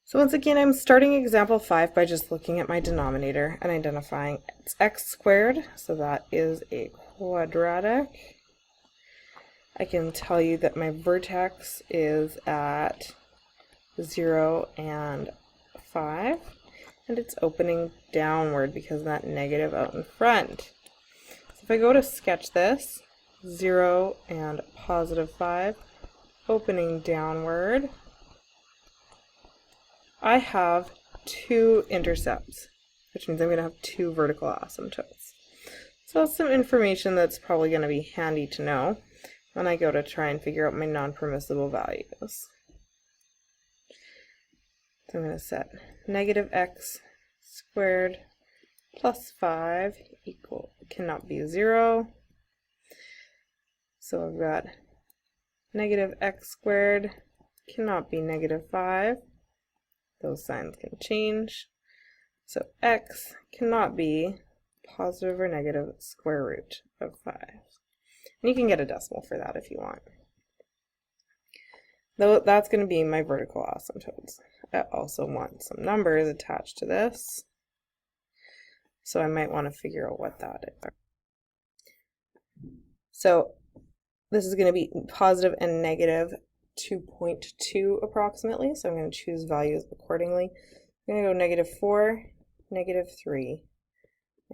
So once again, I'm starting example 5 by just looking at my denominator and identifying it's x squared, so that is a quadratic. I can tell you that my vertex is at 0 and 5, and it's opening downward because of that negative out in front. So if I go to sketch this, 0 and positive 5, opening downward, I have two intercepts, which means I'm going to have two vertical asymptotes. So that's some information that's probably going to be handy to know when I go to try and figure out my non-permissible values. So I'm going to set negative x squared plus 5 cannot be 0. So I've got negative x squared cannot be negative 5. Those signs can change. So x cannot be positive or negative square root of 5. And you can get a decimal for that if you want. Though that's going to be my vertical asymptotes. I also want some numbers attached to this. So I might want to figure out what that is. So this is going to be positive and negative 2.2 approximately, so I'm going to choose values accordingly. I'm going to go negative 4, negative 3,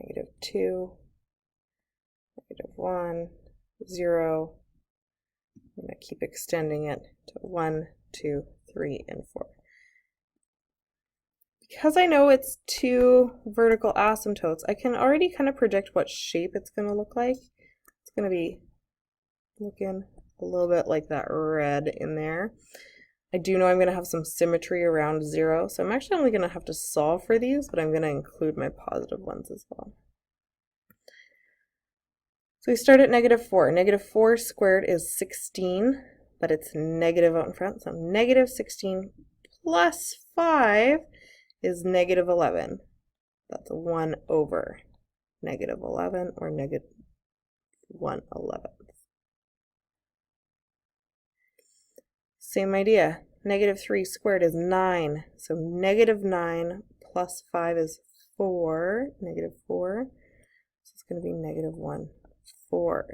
negative 2, negative 1, 0. I'm going to keep extending it to 1, 2, 3, and 4. Because I know it's two vertical asymptotes, I can already kind of predict what shape it's going to look like. It's going to be looking a little bit like that red in there. I do know I'm going to have some symmetry around 0, so I'm actually only going to have to solve for these, but I'm going to include my positive ones as well. So we start at negative 4. Negative 4 squared is 16, but it's negative out in front, so negative 16 plus 5 is negative 11. That's a 1 over negative 11, or negative 1/11. Same idea. Negative 3 squared is 9. So negative 9 plus 5 is 4. Negative 4. So it's going to be negative 1/4.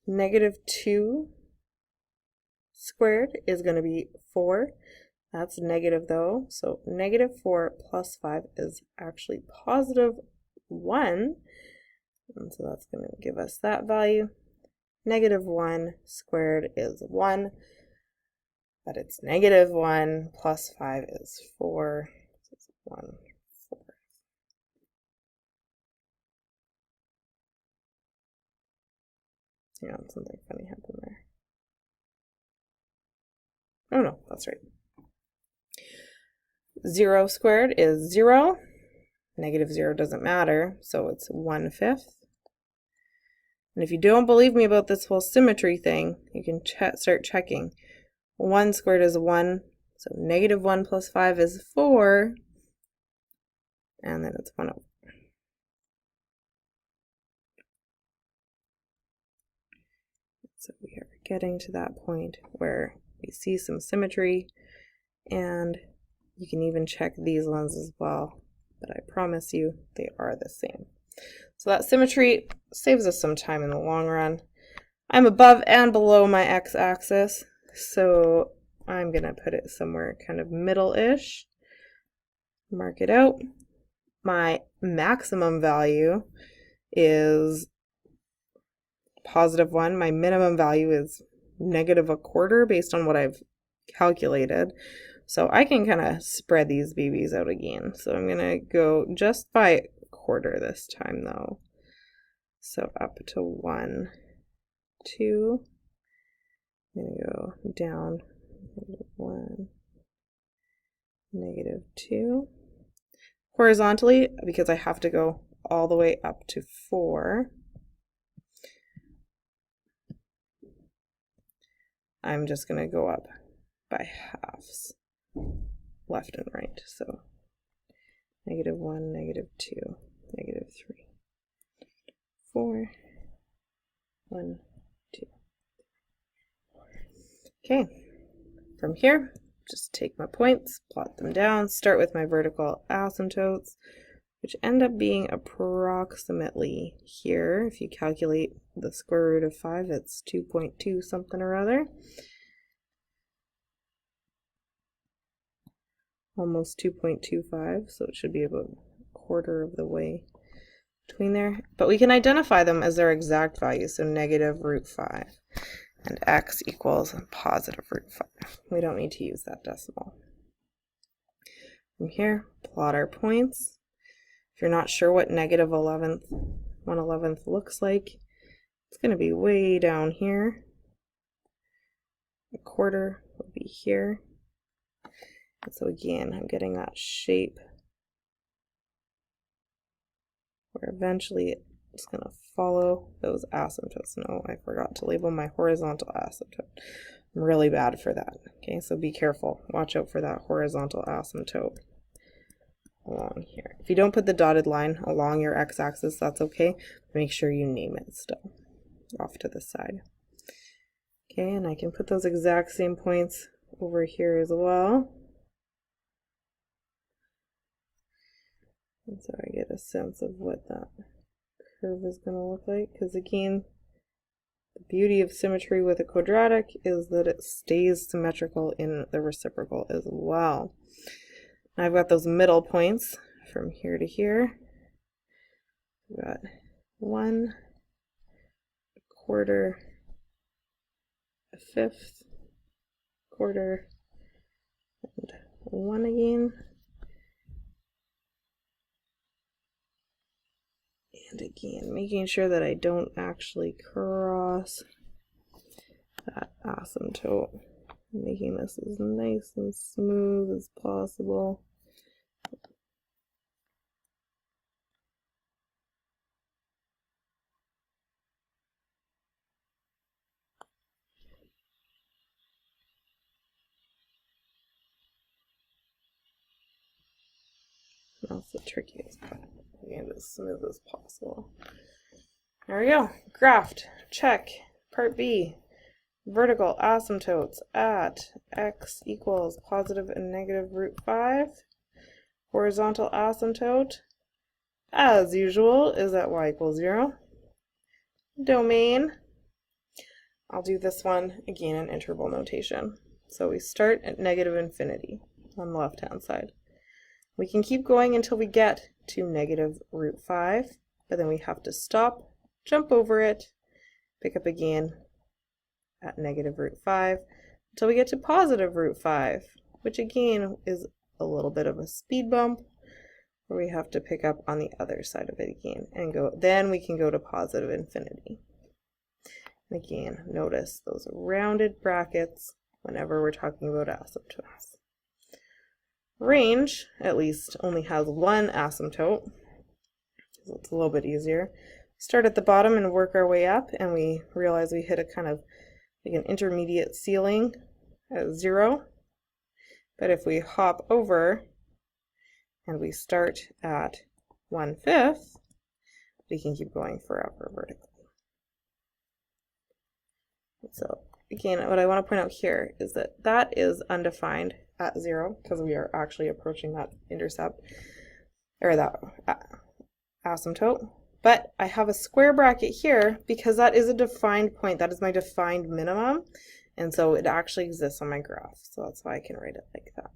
Negative 2 squared is going to be 4. That's negative though. So negative 4 plus 5 is actually positive 1. And so that's going to give us that value. Negative 1 squared is 1, but it's negative 1 plus 5 is 4, so it's 1/4. Yeah, something funny happened there. Oh no, that's right. 0 squared is 0. Negative 0 doesn't matter, so it's 1/5. And if you don't believe me about this whole symmetry thing, you can start checking. 1 squared is 1, so negative 1 plus 5 is 4, and then it's 1/. So we are getting to that point where we see some symmetry, and you can even check these ones as well, but I promise you they are the same. So that symmetry saves us some time in the long run. I'm above and below my x-axis, so I'm going to put it somewhere kind of middle-ish. Mark it out. My maximum value is positive 1. My minimum value is negative 1/4 based on what I've calculated. So I can kind of spread these babies out again. So I'm going to go just by 1/4 this time though. So up to 1, 2. I'm going to go down, negative 1, negative 2. Horizontally, because I have to go all the way up to 4. I'm just going to go up by halves, left and right. So negative 1, negative 2, negative 3, 4, 1, 2. Okay, from here, just take my points, plot them down, start with my vertical asymptotes, which end up being approximately here. If you calculate the square root of 5, it's 2.2 something or other. Almost 2.25, so it should be about a quarter of the way between there. But we can identify them as their exact value, so negative root 5. And x equals positive root 5. We don't need to use that decimal. From here, plot our points. If you're not sure what negative 1/11th looks like, it's going to be way down here. A quarter will be here. And so again, I'm getting that shape where eventually it's going to follow those asymptotes. No, I forgot to label my horizontal asymptote. I'm really bad for that. Okay, so be careful. Watch out for that horizontal asymptote along here. If you don't put the dotted line along your x-axis, that's okay. Make sure you name it still off to the side. Okay, and I can put those exact same points over here as well. And so I get a sense of what that curve is going to look like, because again, the beauty of symmetry with a quadratic is that it stays symmetrical in the reciprocal as well. I've got those middle points from here to here. We've got 1, a quarter, a fifth, quarter, and 1 again. And again, making sure that I don't actually cross that asymptote. Making this as nice and smooth as possible. That's the trickiest part. Making it as smooth as possible. There we go. Graphed. Check. Part B. Vertical asymptotes at x equals positive and negative root 5. Horizontal asymptote, as usual, is at y equals 0. Domain, I'll do this one again in interval notation. So we start at negative infinity on the left-hand side. We can keep going until we get to negative root 5, but then we have to stop, jump over it, pick up again at negative root 5 until we get to positive root 5, which again is a little bit of a speed bump where we have to pick up on the other side of it again and go, then we can go to positive infinity. And again, notice those rounded brackets whenever we're talking about asymptotes. Range, at least, only has one asymptote, so it's a little bit easier. Start at the bottom and work our way up, and we realize we hit a kind of like an intermediate ceiling at 0. But if we hop over and we start at 1/5, we can keep going forever vertically. So again, what I want to point out here is that that is undefined at 0 because we are actually approaching that intercept or that asymptote. But I have a square bracket here because that is a defined point. That is my defined minimum. And so it actually exists on my graph. So that's why I can write it like that.